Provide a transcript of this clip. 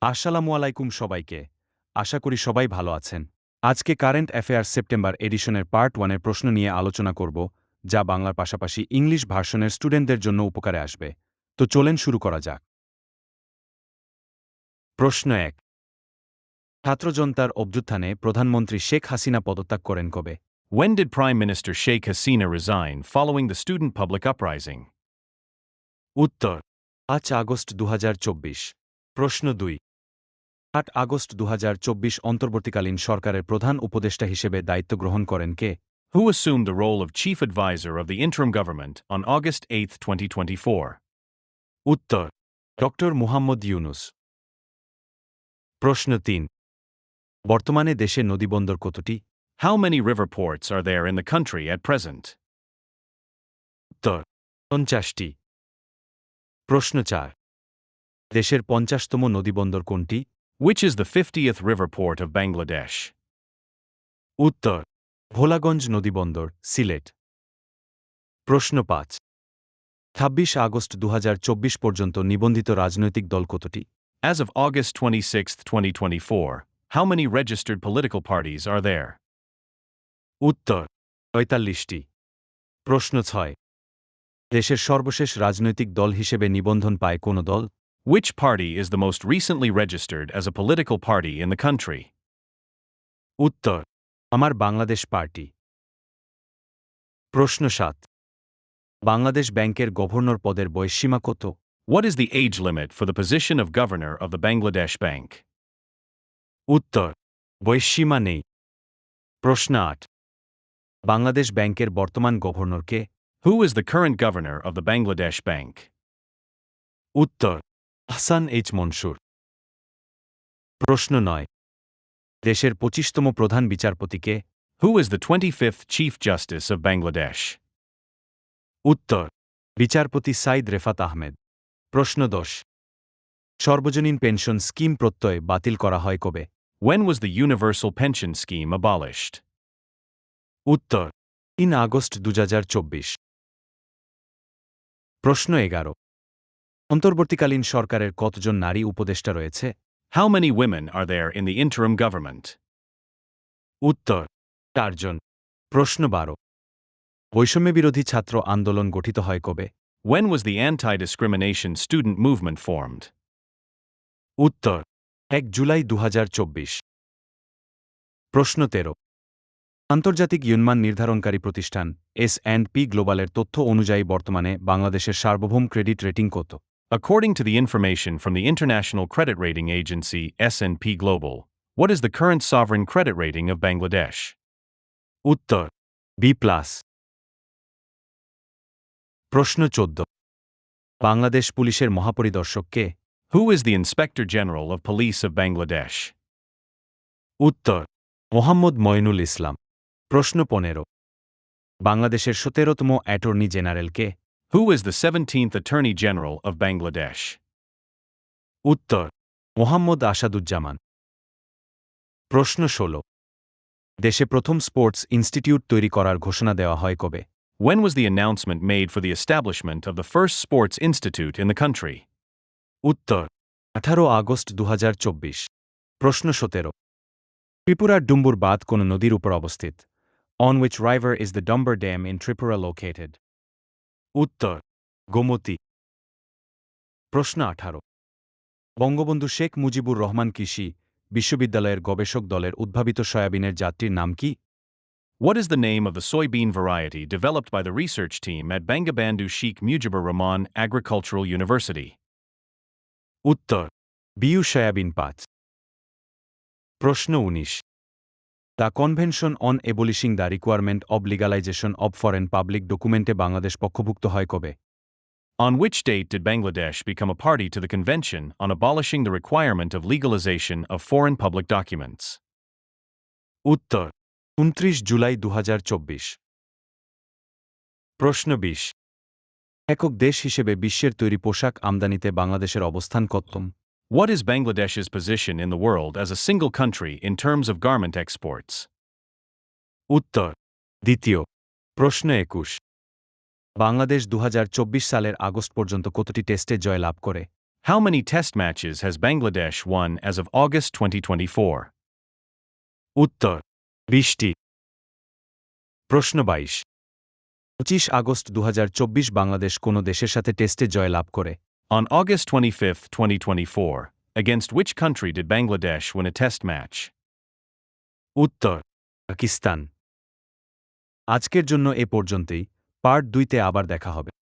আসসালামু আলাইকুম সবাইকে। আশা করি সবাই ভালো আছেন। আজকে কারেন্ট অ্যাফেয়ার্স সেপ্টেম্বর এডিশনের পার্ট 1 এর প্রশ্ন নিয়ে আলোচনা করব, যা বাংলার পাশাপাশি ইংলিশ ভার্সনের স্টুডেন্টদের জন্য উপকারে আসবে। তো চলেন শুরু করা যাক। প্রশ্ন 1। ছাত্র জনতার অভ্যুত্থানে প্রধানমন্ত্রী শেখ হাসিনা পদত্যাগ করেন কবে? When did Prime Minister Sheikh Hasina resign following the student public uprising? উত্তর 5 আগস্ট 2024। প্রশ্ন 2। 8 আগস্ট 2024 অন্তর্বর্তীকালীন সরকারের প্রধান উপদেষ্টা হিসেবে দায়িত্ব গ্রহণ করেন কে? Who assumed the role of chief advisor of the interim government on August 8, 2024? উত্তর ডক্টর মুহাম্মদ ইউনুস। প্রশ্ন 3। বর্তমানে দেশে নদীবন্দর কতটি? How many river ports are there in the country at present? উত্তর 50টি। প্রশ্ন 4। দেশের 50তম নদীবন্দর কোনটি? Which is the 50th river port of Bangladesh? উত্তর ভোলাগঞ্জ নদীবন্দর, সিলেট। প্রশ্ন 5। 26 আগস্ট 2024 পর্যন্ত নিবন্ধিত রাজনৈতিক দল কতটি? As of August 26, 2024, how many registered political parties are there? উত্তর ৪৫টি। প্রশ্ন 6। দেশের সর্বশেষ রাজনৈতিক দল হিসেবে নিবন্ধন পায় কোন দল? Which party is the most recently registered as a political party in the country? উত্তর আমার বাংলাদেশ পার্টি। প্রশ্ন 7। বাংলাদেশ ব্যাংকের গভর্নর পদের বয়সসীমা কত? What is the age limit for the position of governor of the Bangladesh Bank? উত্তর বয়সসীমা নেই। প্রশ্ন 8। বাংলাদেশ ব্যাংকের বর্তমান governor K? Who is the current governor of the Bangladesh Bank? উত্তর আহসান এইচ মনসুর। প্রশ্ন 9। দেশের 25তম প্রধান বিচারপতি কে? Who is the 25th Chief Justice of Bangladesh? উত্তর বিচারপতি সাইদ রেফাত আহমেদ। প্রশ্ন 10। সর্বজনীন পেনশন স্কিম প্রত্যয় বাতিল করা হয় কবে? When was the Universal Pension Scheme abolished? উত্তর 3 আগস্ট 2024। প্রশ্ন 11। অন্তর্বর্তীকালীন সরকারের কতজন নারী উপদেষ্টা রয়েছে? How many women are there in the interim government? উত্তর 4 জন। প্রশ্ন 12। বৈষম্যবিরোধী ছাত্র আন্দোলন গঠিত হয় কবে? When was the anti-discrimination student movement formed? উত্তর 1 জুলাই 2024। প্রশ্ন 13। আন্তর্জাতিক ইউনমান নির্ধারণকারী প্রতিষ্ঠান S&P গ্লোবালের তথ্য অনুযায়ী বর্তমানে বাংলাদেশের সার্বভৌম ক্রেডিট রেটিং কত? According to the information from the International Credit Rating Agency S&P Global, what is the current sovereign credit rating of Bangladesh? উত্তর B+। প্রশ্ন 14। বাংলাদেশ পুলিশের মহাপরিদর্শক কে? Who is the Inspector General of Police of Bangladesh? উত্তর মোহাম্মদ মঈনুল ইসলাম। প্রশ্ন 15। বাংলাদেশের 17তম attorney general কে? Who is the 17th Attorney General of Bangladesh? উত্তর মোহাম্মদ আসাদুজ্জামান। প্রশ্ন 16। দেশে প্রথম স্পোর্টস ইনস্টিটিউট তৈরি করার ঘোষণা দেওয়া হয় কবে? When was the announcement made for the establishment of the first sports institute in the country? উত্তর 18 আগস্ট 2024। প্রশ্ন 17। ত্রিপুরার ডুম্বুর বাঁধ কোন নদীর উপর অবস্থিত? On which river is the Dumbar Dam in Tripura located? উত্তর গোমতী। প্রশ্ন 18। বঙ্গবন্ধু শেখ মুজিবুর রহমান কৃষি বিশ্ববিদ্যালয়ের গবেষক দলের উদ্ভাবিত সয়াবিনের জাতটির নাম কি? What is the name of the soybean variety developed by the research team at Bangabandhu Sheikh Mujibur Rahman Agricultural University? উত্তর বিউ সয়াবিন 5। প্রশ্ন 19। The convention on abolishing the requirement of legalisation of foreign public ডকুমেন্টে বাংলাদেশ পক্ষভুক্ত হয় কবে? On which date did Bangladesh become a party to the Convention on abolishing the requirement of legalization of foreign public documents? উত্তর 29 জুলাই 2024। প্রশ্ন 20। একক দেশ হিসেবে বিশ্বের তৈরি পোশাক আমদানিতে বাংলাদেশের অবস্থান কতম? What is Bangladesh's position in the world as a single country in terms of garment exports? উত্তর দ্বিতীয়। প্রশ্ন 21। বাংলাদেশ 2024 সালের আগস্ট পর্যন্ত কতটি টেস্টে জয় লাভ করে? How many test matches has Bangladesh won as of August 2024? উত্তর 20টি। প্রশ্ন 22 25 আগস্ট 2024 বাংলাদেশ কোন দেশের সাথে টেস্টে জয়লাভ করে? On August 25, 2024, against which country did Bangladesh win a test match? উত্তর পাকিস্তান। আজকের জন্য এ পর্যন্তই। পার্ট 2তে আবার দেখা হবে।